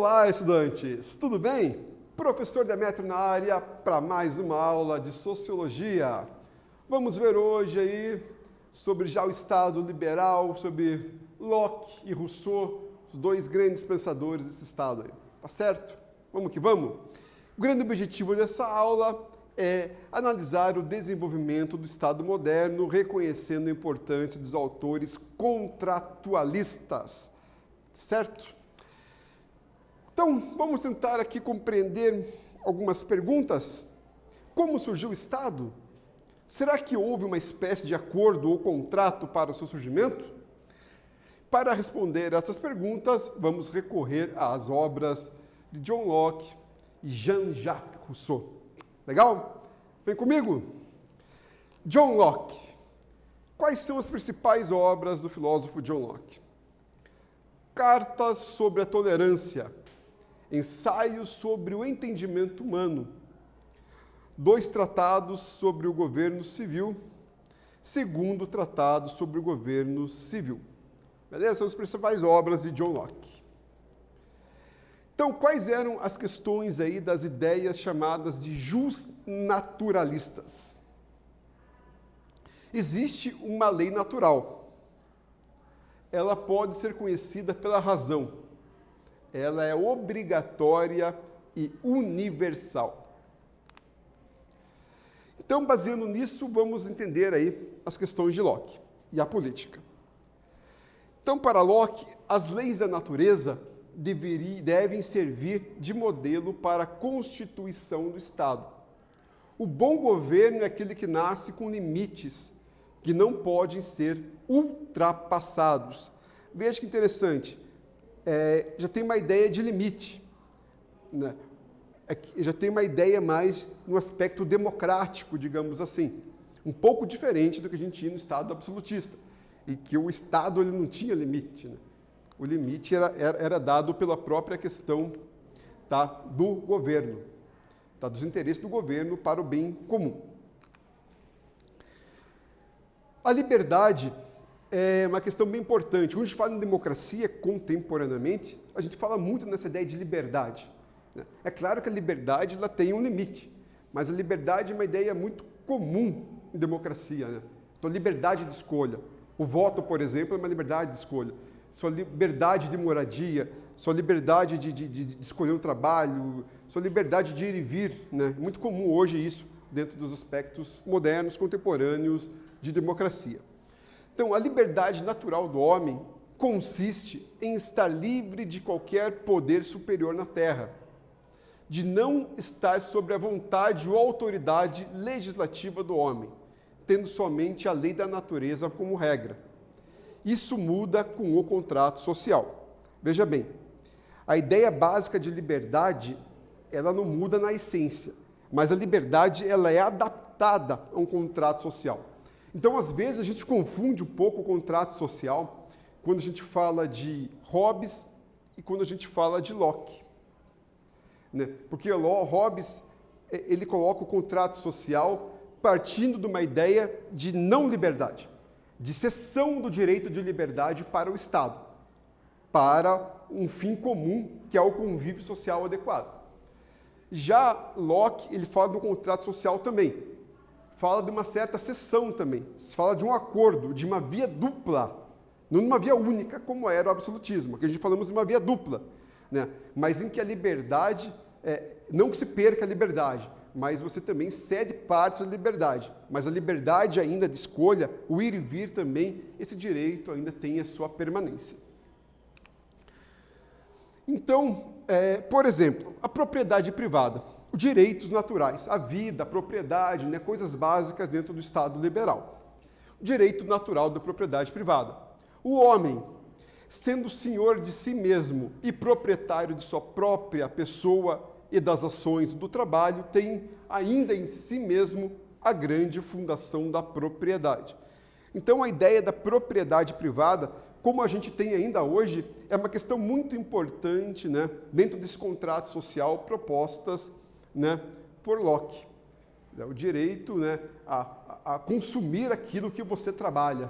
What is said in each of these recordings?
Olá, estudantes! Tudo bem? Professor Demetrio na área para mais uma aula de Sociologia. Vamos ver hoje aí sobre já o Estado liberal, sobre Locke e Rousseau, os dois grandes pensadores desse Estado aí. Tá certo? Vamos que vamos? O grande objetivo dessa aula é analisar o desenvolvimento do Estado moderno, reconhecendo a importância dos autores contratualistas. Certo? Então, vamos tentar aqui compreender algumas perguntas. Como surgiu o Estado? Será que houve uma espécie de acordo ou contrato para o seu surgimento? Para responder essas perguntas, vamos recorrer às obras de John Locke e Jean-Jacques Rousseau. Legal? Vem comigo? John Locke. Quais são as principais obras do filósofo John Locke? Cartas sobre a tolerância, ensaios sobre o entendimento humano, 2 tratados sobre o governo civil, 2º tratado sobre o governo civil. Beleza? São as principais obras de John Locke. Então, quais eram as questões aí das ideias chamadas de justnaturalistas? Existe uma lei natural. Ela pode ser conhecida pela razão. Ela é obrigatória e universal. Então, baseando nisso, vamos entender aí as questões de Locke e a política. Então, para Locke, as leis da natureza devem servir de modelo para a constituição do Estado. O bom governo é aquele que nasce com limites que não podem ser ultrapassados. Veja que interessante, já tem uma ideia de limite, né? Já tem uma ideia mais no aspecto democrático, digamos assim, um pouco diferente do que a gente tinha no Estado absolutista, e que o Estado ele não tinha limite, né? O limite era dado pela própria questão, tá, do governo, tá, dos interesses do governo para o bem comum. A liberdade é uma questão bem importante. Quando a gente fala em democracia contemporaneamente, a gente fala muito nessa ideia de liberdade, né? É claro que a liberdade ela tem um limite, mas a liberdade é uma ideia muito comum em democracia, né? Então, liberdade de escolha. O voto, por exemplo, é uma liberdade de escolha. Sua liberdade de moradia, sua liberdade de escolher um trabalho, sua liberdade de ir e vir, né? Muito comum hoje isso dentro dos aspectos modernos, contemporâneos de democracia. Então, a liberdade natural do homem consiste em estar livre de qualquer poder superior na Terra, de não estar sob a vontade ou autoridade legislativa do homem, tendo somente a lei da natureza como regra. Isso muda com o contrato social. Veja bem, a ideia básica de liberdade, ela não muda na essência, mas a liberdade ela é adaptada a um contrato social. Então, às vezes, a gente confunde um pouco o contrato social quando a gente fala de Hobbes e quando a gente fala de Locke, né? Porque Hobbes, ele coloca o contrato social partindo de uma ideia de não liberdade, de cessão do direito de liberdade para o Estado, para um fim comum, que é o convívio social adequado. Já Locke, ele fala do contrato social também, fala de uma certa cessão também, fala de um acordo, de uma via dupla, não de uma via única, como era o absolutismo, que a gente falamos de uma via dupla, né? Mas em que a liberdade, não que se perca a liberdade, mas você também cede partes da liberdade. Mas a liberdade ainda de escolha, o ir e vir também, esse direito ainda tem a sua permanência. Então, por exemplo, a propriedade privada, os direitos naturais, a vida, a propriedade, né, coisas básicas dentro do Estado liberal. O direito natural da propriedade privada. O homem, sendo senhor de si mesmo e proprietário de sua própria pessoa e das ações do trabalho, tem ainda em si mesmo a grande fundação da propriedade. Então, a ideia da propriedade privada, como a gente tem ainda hoje, é uma questão muito importante, né, dentro desse contrato social propostas, né, por Locke. O direito, né, a consumir aquilo que você trabalha,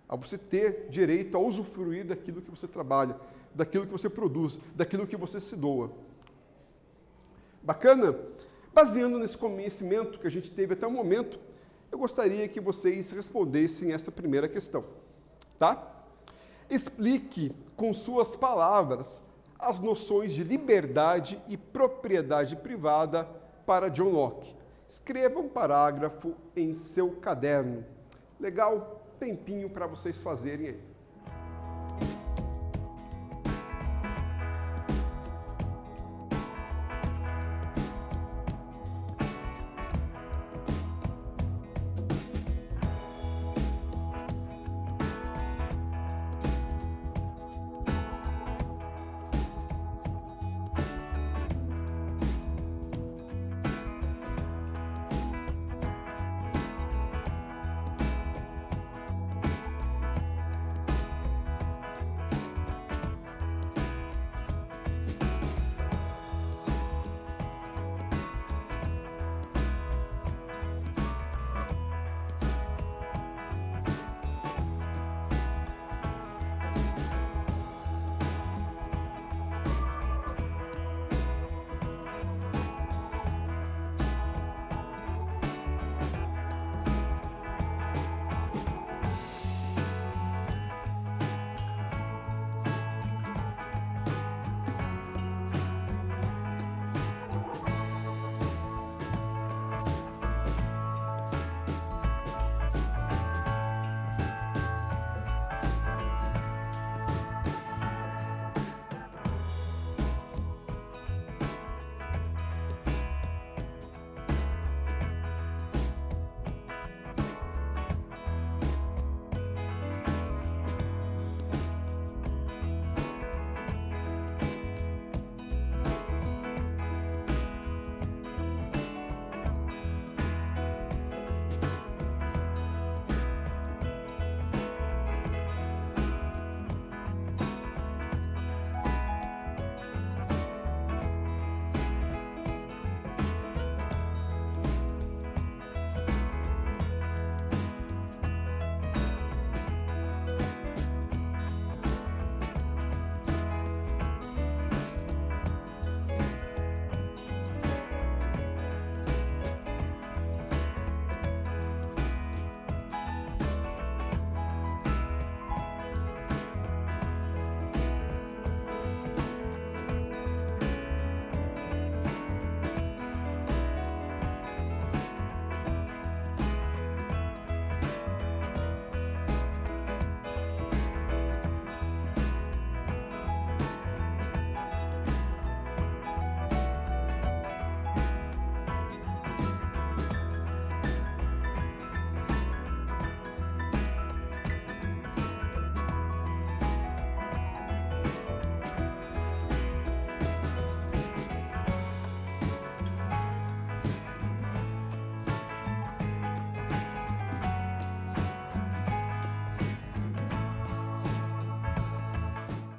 a você ter direito a usufruir daquilo que você trabalha. daquilo que você produz, daquilo que você se doa. Bacana? Baseando nesse conhecimento que a gente teve até o momento, eu gostaria que vocês respondessem essa primeira questão, tá? Explique com suas palavras as noções de liberdade e propriedade privada para John Locke. Escreva um parágrafo em seu caderno. Legal? Tempinho para vocês fazerem aí.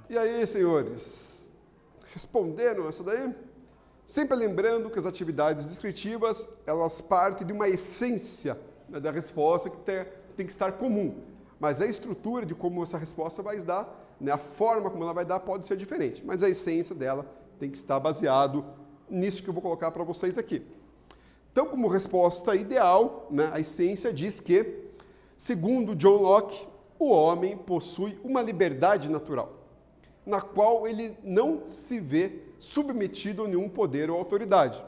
E aí, senhores, responderam essa daí? Sempre lembrando que as atividades descritivas, elas partem de uma essência, né, da resposta que tem que estar comum. Mas a estrutura de como essa resposta vai dar, né, a forma como ela vai dar pode ser diferente, mas a essência dela tem que estar baseado nisso que eu vou colocar para vocês aqui. Então, como resposta ideal, né, a essência diz que, segundo John Locke, o homem possui uma liberdade natural, na qual ele não se vê submetido a nenhum poder ou autoridade.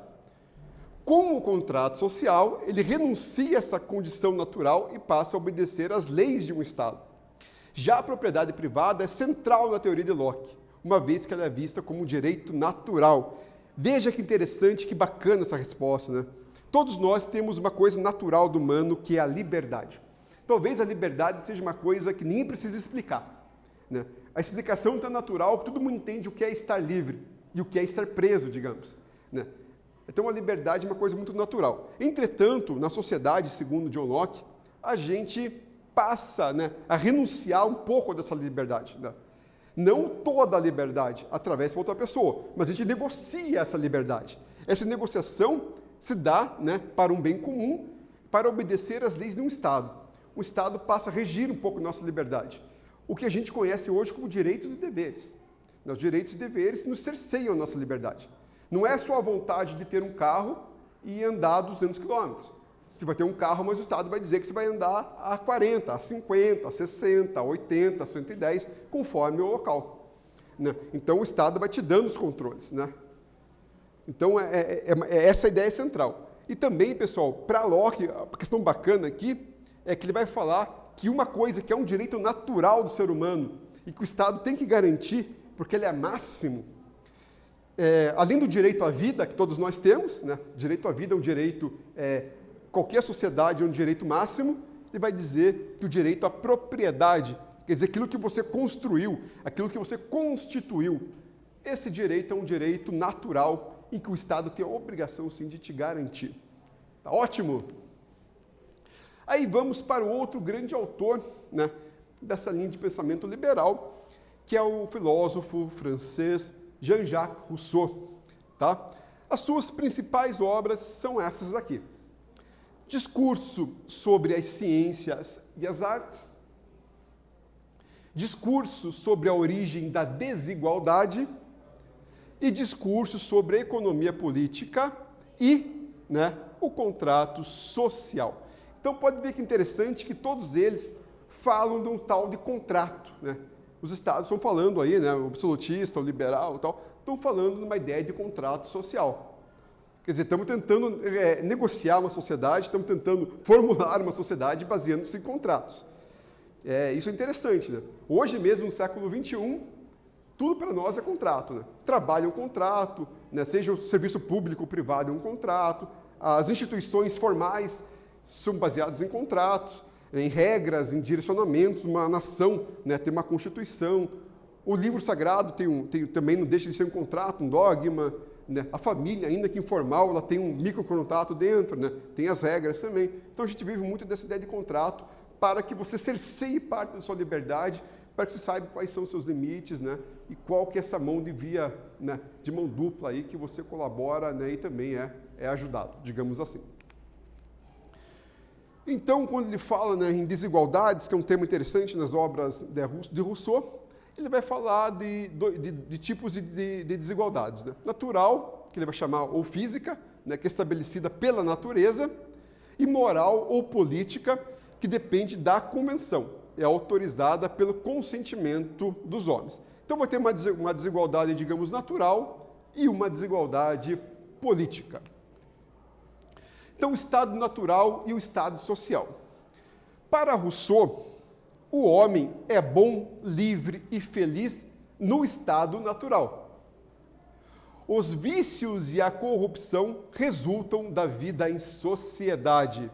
Com o contrato social, ele renuncia a essa condição natural e passa a obedecer às leis de um Estado. Já a propriedade privada é central na teoria de Locke, uma vez que ela é vista como um direito natural. Veja que interessante, que bacana essa resposta, né? Todos nós temos uma coisa natural do humano, que é a liberdade. Talvez a liberdade seja uma coisa que ninguém precisa explicar, né? A explicação tão natural que todo mundo entende o que é estar livre e o que é estar preso, digamos, né? Então, a liberdade é uma coisa muito natural. Entretanto, na sociedade, segundo John Locke, a gente passa, né, a renunciar um pouco dessa liberdade, né? Não toda a liberdade através de outra pessoa, mas a gente negocia essa liberdade. Essa negociação se dá, né, para um bem comum, para obedecer às leis de um Estado. O Estado passa a regir um pouco a nossa liberdade, o que a gente conhece hoje como direitos e deveres. Os direitos e deveres nos cerceiam a nossa liberdade. Não é só a vontade de ter um carro e andar 200 quilômetros. Você vai ter um carro, mas o Estado vai dizer que você vai andar a 40, a 50, a 60, a 80, a 110, conforme o local. Então, o Estado vai te dando os controles. Então, essa a ideia central. E também, pessoal, para Locke, a questão bacana aqui é que ele vai falar que uma coisa que é um direito natural do ser humano e que o Estado tem que garantir, porque ele é máximo, além do direito à vida, que todos nós temos, direito à vida é um direito, qualquer sociedade é um direito máximo, ele vai dizer que o direito à propriedade, quer dizer, aquilo que você construiu, aquilo que você constituiu, esse direito é um direito natural em que o Estado tem a obrigação, sim, de te garantir. Tá ótimo? Aí vamos para o outro grande autor, dessa linha de pensamento liberal, que é o filósofo francês Jean-Jacques Rousseau. Tá? As suas principais obras são essas aqui. Discurso sobre as ciências e as artes, discurso sobre a origem da desigualdade e discurso sobre a economia política e o contrato social. Então, pode ver que interessante que todos eles falam de um tal de contrato. Os estados estão falando aí, o absolutista, o liberal e tal, estão falando de uma ideia de contrato social. Quer dizer, estamos tentando negociar uma sociedade, estamos tentando formular uma sociedade baseando-se em contratos. Isso é interessante. Hoje mesmo, no século XXI, tudo para nós é contrato. Trabalho é um contrato, seja o serviço público ou privado é um contrato, as instituições formais são baseadas em contratos, em regras, em direcionamentos, uma nação tem uma constituição, o livro sagrado também não deixa de ser um contrato, um dogma, a família, ainda que informal, ela tem um microcontrato dentro, tem as regras também. Então a gente vive muito dessa ideia de contrato para que você cerceie parte da sua liberdade, para que você saiba quais são os seus limites, e qual que é essa mão de via, de mão dupla aí que você colabora, e também é ajudado, digamos assim. Então, quando ele fala em desigualdades, que é um tema interessante nas obras de Rousseau, ele vai falar de tipos de desigualdades. Natural, que ele vai chamar, ou física, que é estabelecida pela natureza, e moral ou política, que depende da convenção, é autorizada pelo consentimento dos homens. Então, vai ter uma desigualdade, digamos, natural e uma desigualdade política. Então, o estado natural e o estado social. Para Rousseau, o homem é bom, livre e feliz no estado natural. Os vícios e a corrupção resultam da vida em sociedade.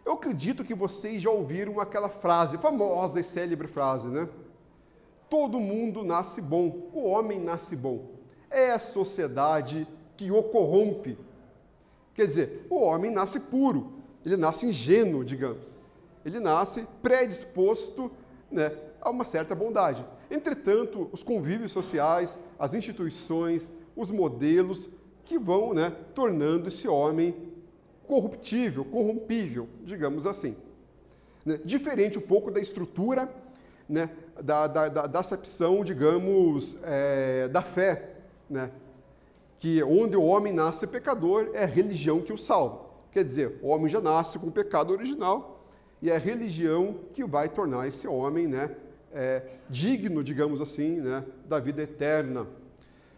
Eu acredito que vocês já ouviram aquela frase, famosa e célebre frase, Todo mundo nasce bom, o homem nasce bom. É a sociedade que o corrompe. Quer dizer, o homem nasce puro, ele nasce ingênuo, digamos. Ele nasce predisposto a uma certa bondade. Entretanto, os convívios sociais, as instituições, os modelos que vão tornando esse homem corruptível, corrompível, digamos assim. Diferente um pouco da estrutura da acepção, digamos, da fé, que onde o homem nasce pecador, é a religião que o salva. Quer dizer, o homem já nasce com o pecado original e é a religião que vai tornar esse homem digno, digamos assim, da vida eterna.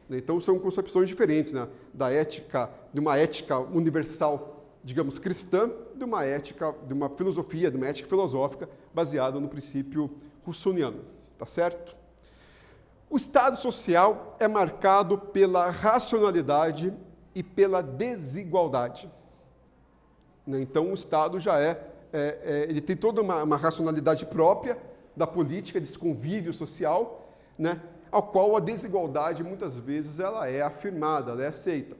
Então, são concepções diferentes da ética, de uma ética universal, digamos, cristã, de uma ética filosófica baseada no princípio russoniano. Tá certo? O estado social é marcado pela racionalidade e pela desigualdade. Então, o Estado já ele tem toda uma racionalidade própria da política, desse convívio social, ao qual a desigualdade, muitas vezes, ela é afirmada, ela é aceita.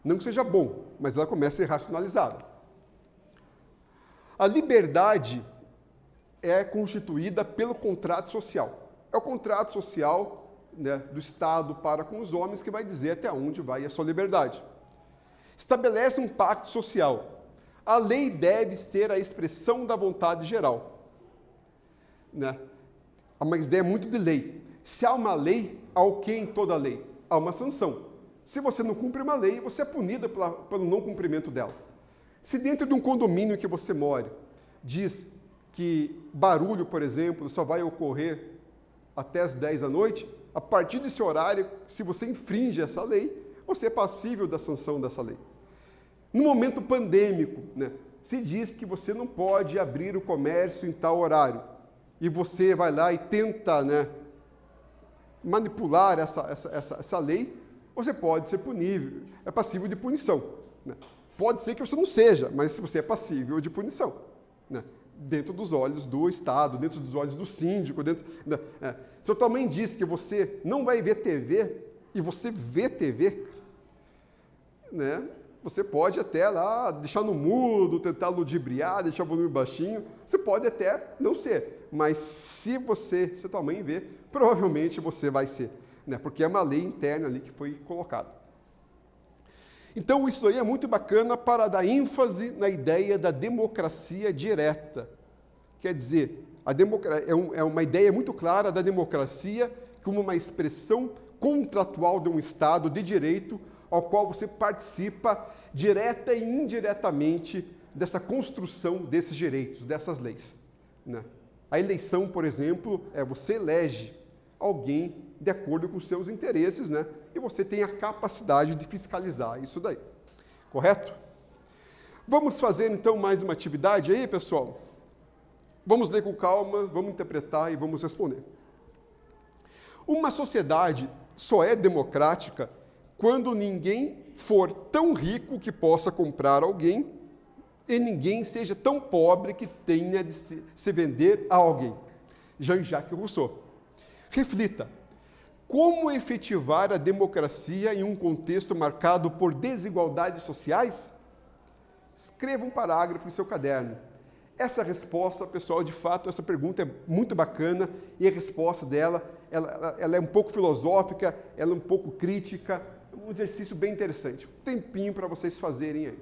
Não que seja bom, mas ela começa a ser racionalizada. A liberdade é constituída pelo contrato social. É o contrato social do Estado para com os homens que vai dizer até onde vai a sua liberdade. Estabelece um pacto social. A lei deve ser a expressão da vontade geral. É uma ideia muito de lei. se há uma lei, há o que em toda lei? Há uma sanção. Se você não cumpre uma lei, você é punida pelo não cumprimento dela. Se dentro de um condomínio que você mora, diz que barulho, por exemplo, só vai ocorrer até as 10 da noite, a partir desse horário, se você infringe essa lei, você é passível da sanção dessa lei. No momento pandêmico, né, se diz que você não pode abrir o comércio em tal horário, e você vai lá e tenta, né, manipular essa lei, você pode ser punível, é passível de punição. Né? Pode ser que você não seja, mas você é passível de punição. Né? Dentro dos olhos do Estado, dentro dos olhos do síndico. Se a tua mãe diz que você não vai ver TV, e você vê TV, né? Você pode até lá deixar no mudo, tentar ludibriar, deixar o volume baixinho, você pode até não ser, mas se tua mãe vê, provavelmente você vai ser, né? Porque é uma lei interna ali que foi colocada. Então isso aí é muito bacana para dar ênfase na ideia da democracia direta. Quer dizer, é uma ideia muito clara da democracia como uma expressão contratual de um Estado de direito ao qual você participa direta e indiretamente dessa construção desses direitos, dessas leis. Né? A eleição, por exemplo, você elege alguém de acordo com os seus interesses, né? E você tem a capacidade de fiscalizar isso daí. Correto? Vamos fazer, então, mais uma atividade aí, pessoal? Vamos ler com calma, vamos interpretar e vamos responder. Uma sociedade só é democrática quando ninguém for tão rico que possa comprar alguém e ninguém seja tão pobre que tenha de se vender a alguém. Jean-Jacques Rousseau. Reflita. Como efetivar a democracia em um contexto marcado por desigualdades sociais? Escreva um parágrafo em seu caderno. Essa resposta, pessoal, de fato, essa pergunta é muito bacana e a resposta dela, ela é um pouco filosófica, ela é um pouco crítica, um exercício bem interessante. Um tempinho para vocês fazerem aí.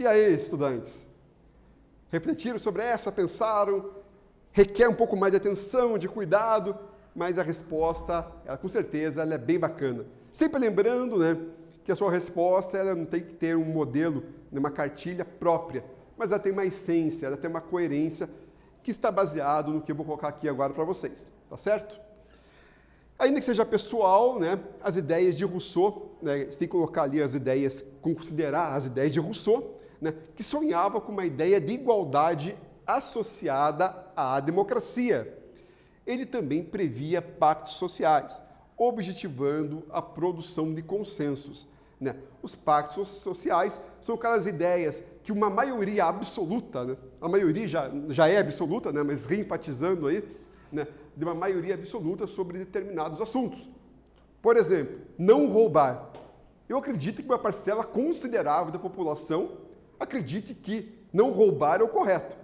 E aí, estudantes? Refletiram sobre essa, pensaram? Requer um pouco mais de atenção, de cuidado, mas a resposta, ela, com certeza, ela é bem bacana. Sempre lembrando, né, que a sua resposta ela não tem que ter um modelo, uma cartilha própria, mas ela tem uma essência, ela tem uma coerência que está baseado no que eu vou colocar aqui agora para vocês, tá certo? Ainda que seja pessoal, né, as ideias de Rousseau, né, você tem que colocar ali as ideias, considerar as ideias de Rousseau, né, que sonhava com uma ideia de igualdade associada à democracia. Ele também previa pactos sociais, objetivando a produção de consensos. Né? Os pactos sociais são aquelas ideias que uma maioria absoluta, né? A maioria já é absoluta, né? Mas reenfatizando aí, né? De uma maioria absoluta sobre determinados assuntos. Por exemplo, não roubar. Eu acredito que uma parcela considerável da população acredite que não roubar é o correto.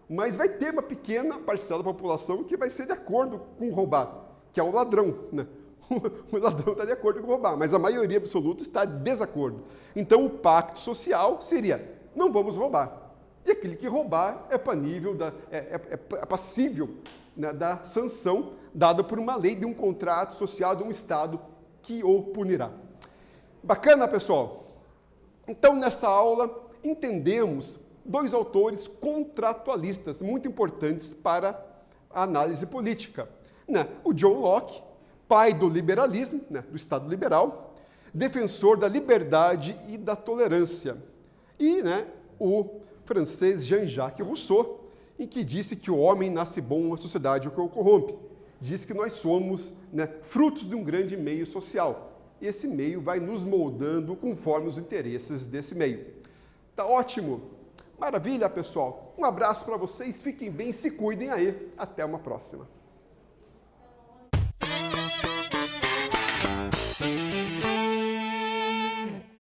Mas vai ter uma pequena parcela da população que vai ser de acordo com roubar, que é o ladrão, né? O ladrão está de acordo com roubar, mas a maioria absoluta está de desacordo. Então, o pacto social seria, não vamos roubar. E aquele que roubar é passível, né, da sanção dada por uma lei de um contrato social de um Estado que o punirá. Bacana, pessoal? Então, nessa aula, entendemos dois autores contratualistas muito importantes para a análise política. Né? O John Locke, pai do liberalismo, né, do Estado liberal, defensor da liberdade e da tolerância. E, né, o francês Jean-Jacques Rousseau, em que disse que o homem nasce bom, a sociedade o que o corrompe. Diz que nós somos, né, frutos de um grande meio social. E esse meio vai nos moldando conforme os interesses desse meio. Tá ótimo? Maravilha, pessoal. Um abraço para vocês, fiquem bem, se cuidem aí. Até uma próxima.